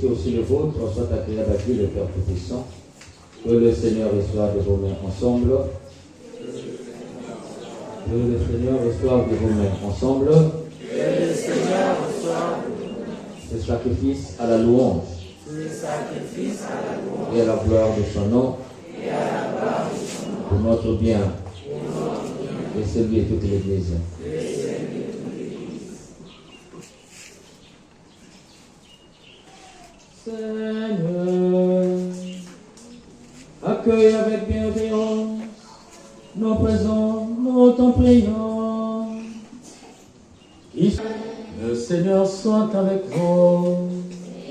que aussi le vôtre soit agréable à Dieu le Père Tout-Puissant. Que le Seigneur reçoive de vos mains ensemble. Que le Seigneur reçoive de vos mains ensemble. Que le Seigneur reçoive ce sacrifice à la louange. Et à la gloire de son nom. Pour notre bien. Et celui de toute l'Église. Seigneur, accueille avec bienveillance nos présents, nous t'en prions. Le Seigneur soit avec vous.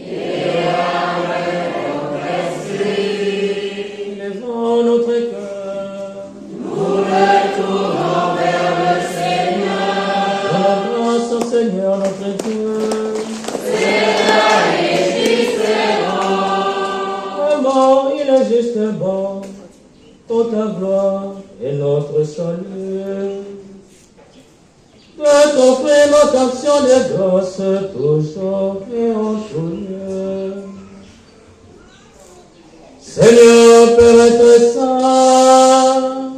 Et avec ton esprit. Lèvons notre cœur. Nous le tournons vers le Seigneur. Dans la grâce au Seigneur notre Dieu. Il est juste bon, pour ta gloire et notre salut. De t'offrir notre action de grâce toujours et en tout lieu. Seigneur, Père être saint,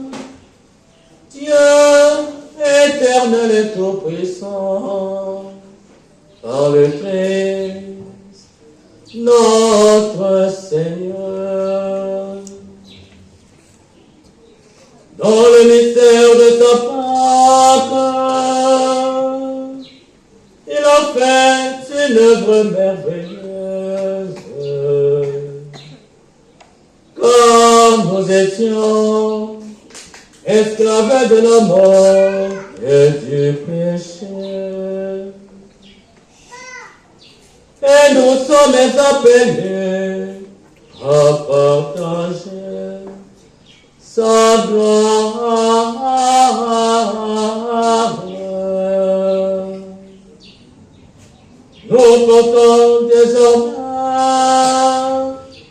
Dieu éternel et tout-puissant, par le Christ, notre Seigneur. Dans le mystère de ta Pâque, il a fait une œuvre merveilleuse. Quand nous étions esclaves de la mort et du péché, et nous sommes appelés à partager sa gloire. Nous portons désormais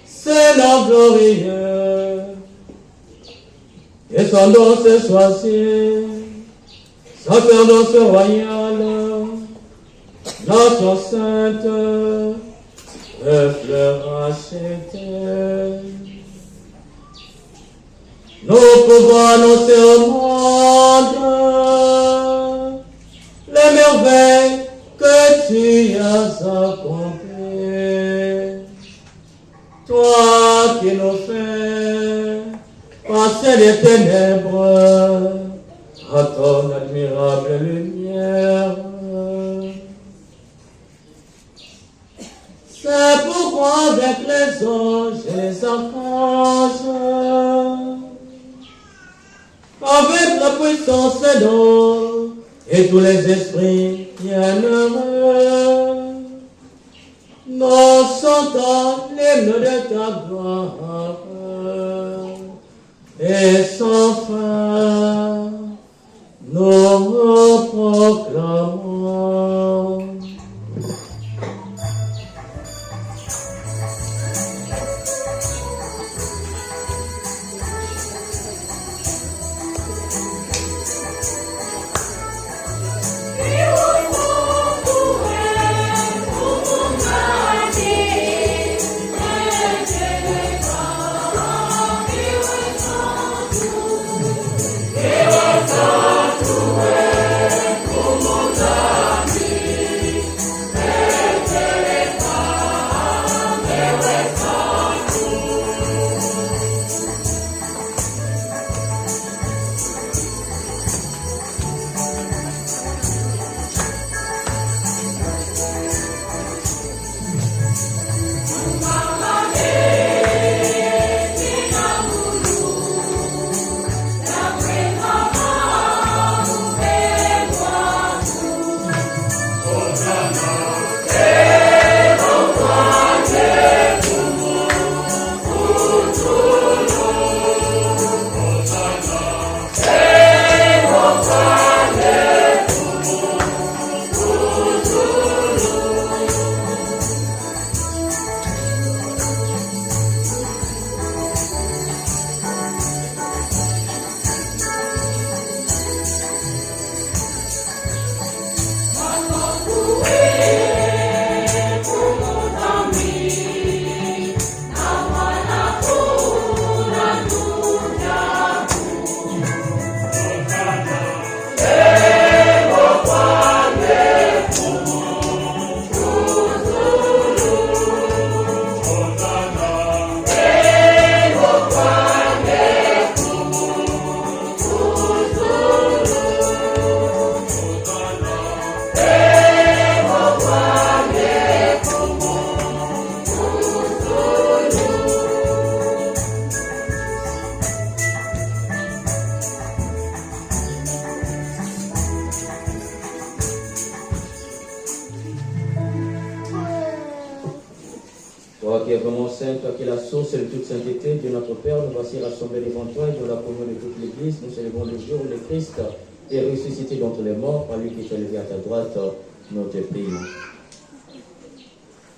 ces noms glorieux. Descendance choisie, sacerdance royale, nation sainte, peuple racheté. Nous pouvons annoncer au monde les merveilles que tu as accomplies. Toi qui nous fais passer les ténèbres à ton admirable lumière. C'est pourquoi avec les anges et les archanges, avec la puissance d'eau et tous les esprits bienheureux, nous chantons l'hymne de ta gloire et sans fin nous proclamons. Oh source de toute sainteté, Dieu notre Père, nous voici rassemblés devant toi et dans la communion de toute l'Église. Nous célébrons le jour où le Christ est ressuscité d'entre les morts, par lui qui est élevé à ta droite, notre pays.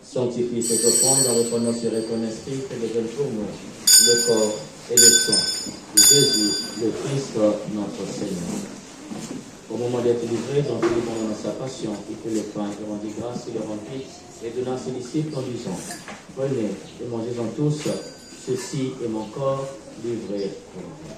Sanctifie cette offrande en répondant sur ton esprit que devienne pour nous le corps et le sang de Jésus, le Christ, notre Seigneur. Au moment d'être livré, dans dans sa passion, il prit le pain, il rendit grâce, il le remplit, et donna à ses disciples en disant, prenez et mangez-en tous, ceci est mon corps livré pour vous.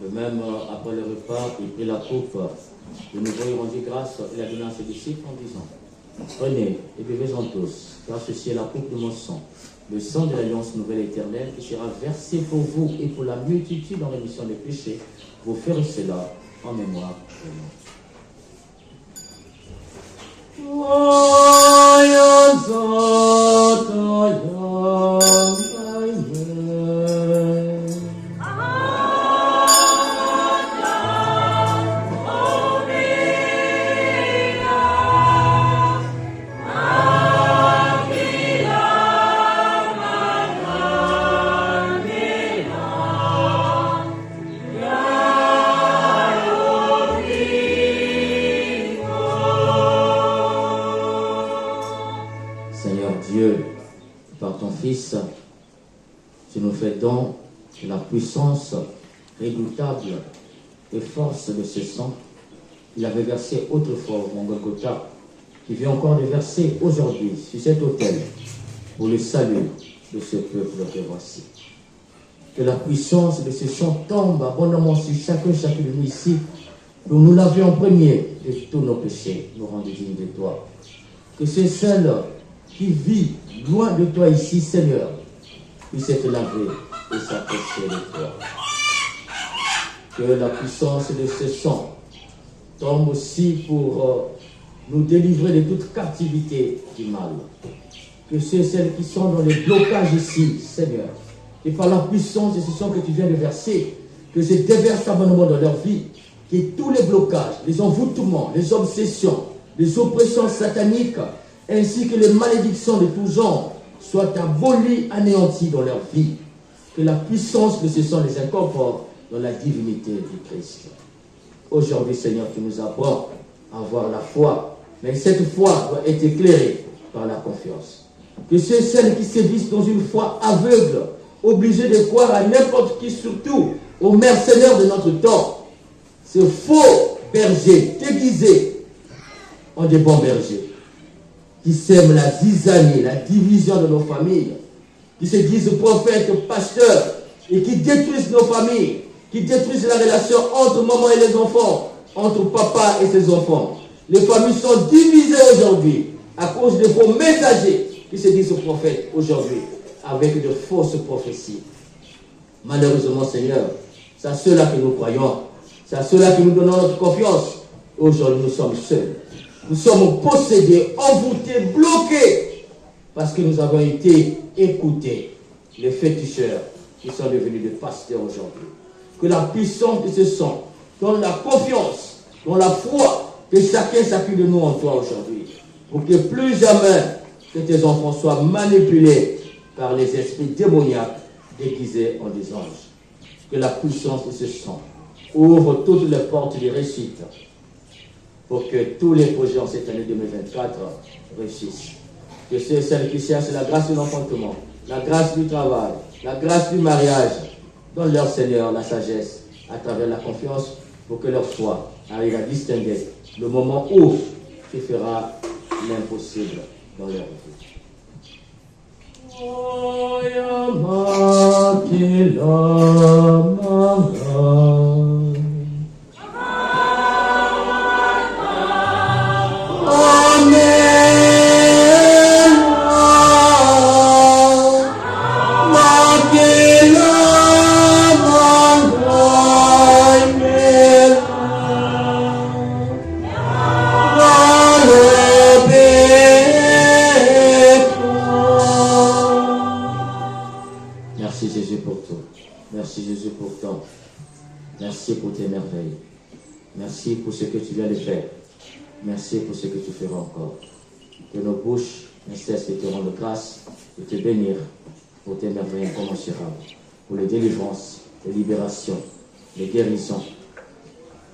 De même, après le repas, il prit la coupe. De nouveau, il rendit grâce et la donna à ses disciples en disant, prenez et buvez-en tous, car ceci est la coupe de mon sang, le sang de l'alliance nouvelle et éternelle, qui sera versé pour vous et pour la multitude en rémission des péchés. Vous ferez cela en mémoire de moi. Tu nous fais don de la puissance redoutable et force de ce sang qu'il avait versé autrefois au Mont Golgotha, qui vient encore de verser aujourd'hui sur cet autel pour le salut de ce peuple que voici. Que la puissance de ce sang tombe abondamment sur chacune de nous ici, pour nous laver en premier de tous nos péchés, nous rendre dignes de toi. Que c'est celle qui vit loin de toi ici, Seigneur, puisse être lavé et s'approcher de toi. Que la puissance de ce sang tombe aussi pour nous délivrer de toute captivité du mal. Que celles qui sont dans les blocages ici, Seigneur, et par la puissance de ce sang que tu viens de verser, que je déverse abondamment dans leur vie, que tous les blocages, les envoûtements, les obsessions, les oppressions sataniques, ainsi que les malédictions de tous genres, soient abolies, anéanties dans leur vie. Que la puissance de ce sang les incorpore dans la divinité du Christ. Aujourd'hui, Seigneur, tu nous apprends à avoir la foi, mais cette foi doit être éclairée par la confiance. Que celles qui sévissent dans une foi aveugle, obligées de croire à n'importe qui, surtout aux mercenaires de notre temps, ces faux bergers déguisés en des bons bergers, qui sèment la zizanie, la division de nos familles, qui se disent prophètes, pasteurs, et qui détruisent nos familles, qui détruisent la relation entre maman et les enfants, entre papa et ses enfants. Les familles sont divisées aujourd'hui à cause de faux messagers qui se disent prophètes aujourd'hui, avec de fausses prophéties. Malheureusement, Seigneur, c'est à ceux-là que nous croyons, c'est à ceux-là que nous donnons notre confiance. Aujourd'hui, nous sommes seuls. Nous sommes possédés, envoûtés, bloqués, parce que nous avons été écoutés, les féticheurs qui sont devenus des pasteurs aujourd'hui. Que la puissance de ce sang donne la confiance, donne la foi que chacune de nous en toi aujourd'hui, pour que plus jamais que tes enfants soient manipulés par les esprits démoniaques déguisés en des anges. Que la puissance de ce sang ouvre toutes les portes de réussite, pour que tous les projets en cette année 2024 réussissent. Que ceux et celles qui cherchent la grâce de l'enfantement, la grâce du travail, la grâce du mariage, donne leur Seigneur la sagesse à travers la confiance pour que leur foi arrive à distinguer le moment où tu feras l'impossible dans leur vie. Oh, merci Jésus pour tout. Merci Jésus pour ton. Merci pour tes merveilles. Merci pour ce que tu viens de faire. Merci pour ce que tu feras encore. Que nos bouches ne cessent de te rendre grâce, de te bénir pour tes merveilles incommensurables, pour les délivrances, les libérations, les guérisons,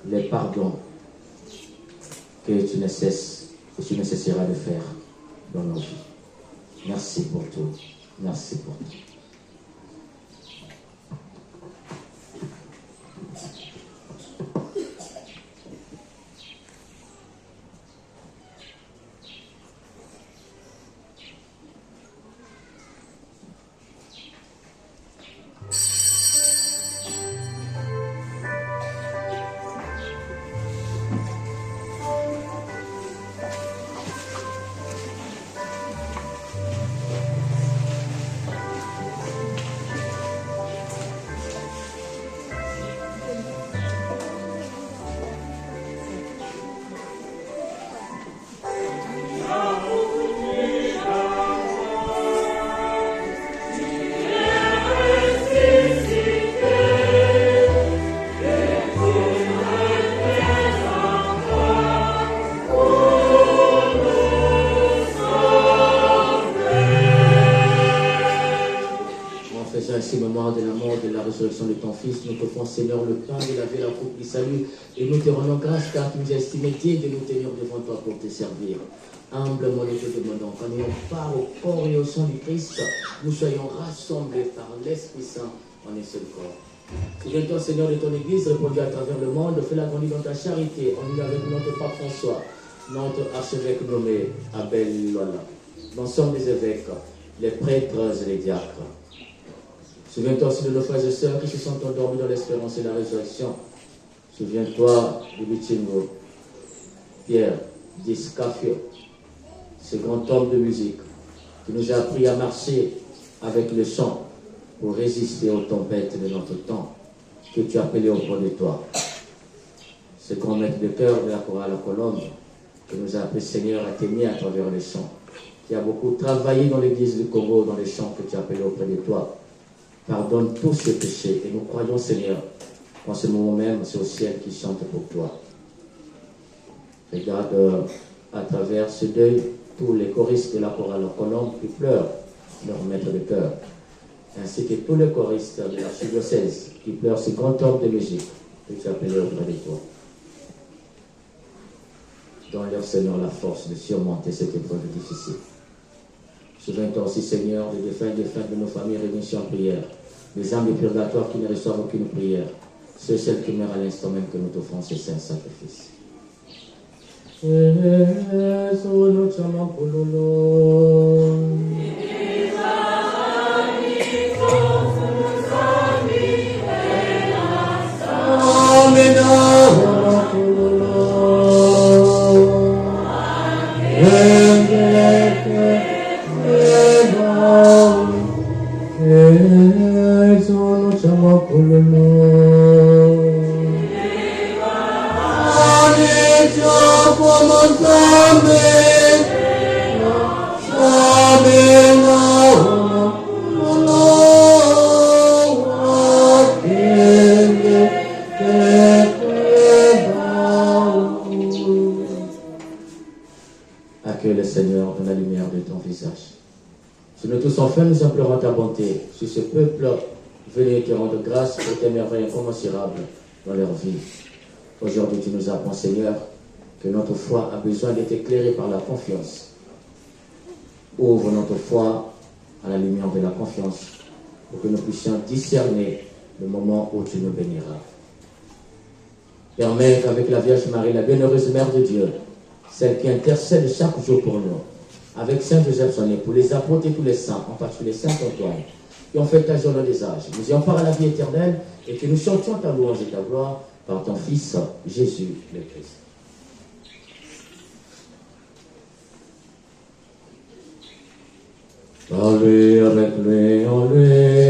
les pardons que tu ne cesseras de faire dans nos vies. Merci pour tout. Merci pour tout. De ton Fils, nous te faisons Seigneur le pain de la vie, la coupe du salut, et nous te rendons grâce car tu nous as estimé digne de nous tenir devant toi pour te servir. Humblement nous te demandons qu'en ayant part au corps et au sang du Christ, nous soyons rassemblés par l'Esprit Saint en un seul corps. Souviens-toi Seigneur de ton Église répandue à travers le monde, fais-la grandir dans ta charité, en union avec notre Pape François, notre archevêque nommé Abel Lola, l'ensemble des évêques, les prêtres et les diacres. Souviens-toi aussi de nos frères et sœurs qui se sont endormis dans l'espérance et la résurrection. Souviens-toi de Lucingo, Pierre, Discafio, ce grand homme de musique qui nous a appris à marcher avec le chant pour résister aux tempêtes de notre temps que tu as appelé au fond de toi. Ce grand maître de cœur de la chorale Colombe qui nous a appris, Seigneur, à t'aimer à travers les chants, qui a beaucoup travaillé dans l'église du Congo dans les chants que tu as appelés auprès de toi. Pardonne tous ces péchés et nous croyons, Seigneur, qu'en ce moment même, c'est au ciel qui chante pour toi. Regarde à travers ce deuil tous les choristes de la chorale Colombe qui pleurent leur maître de cœur, ainsi que tous les choristes de l'archidiocèse qui pleurent ce grand homme de musique que tu as appelé auprès de toi. Donne-leur, Seigneur, la force de surmonter cette épreuve difficile. Souviens-toi aussi, Seigneur, des défunts de nos familles réunis en prière, les âmes du purgatoire qui ne reçoivent aucune prière, ceux et celles qui meurent à l'instant même que nous t'offrons ces saints sacrifices. Accueille le Seigneur dans la lumière de ton visage. Si nous tous enfin nous implorons ta bonté sur ce peuple venu te rendre grâce pour tes merveilles incommensurables dans leur vie. Aujourd'hui, tu nous apprends, Seigneur, que notre foi a besoin d'être éclairée par la confiance. Ouvre notre foi à la lumière de la confiance pour que nous puissions discerner le moment où tu nous béniras. Permets qu'avec la Vierge Marie, la bienheureuse Mère de Dieu, celle qui intercède chaque jour pour nous, avec Saint Joseph son époux, les apôtres et tous les saints, en particulier Saint Antoine, qui ont fait ta journée des âges, nous ayons part à la vie éternelle et que nous chantions ta louange et ta gloire par ton Fils, Jésus le Christ. Par lui, avec lui, en lui,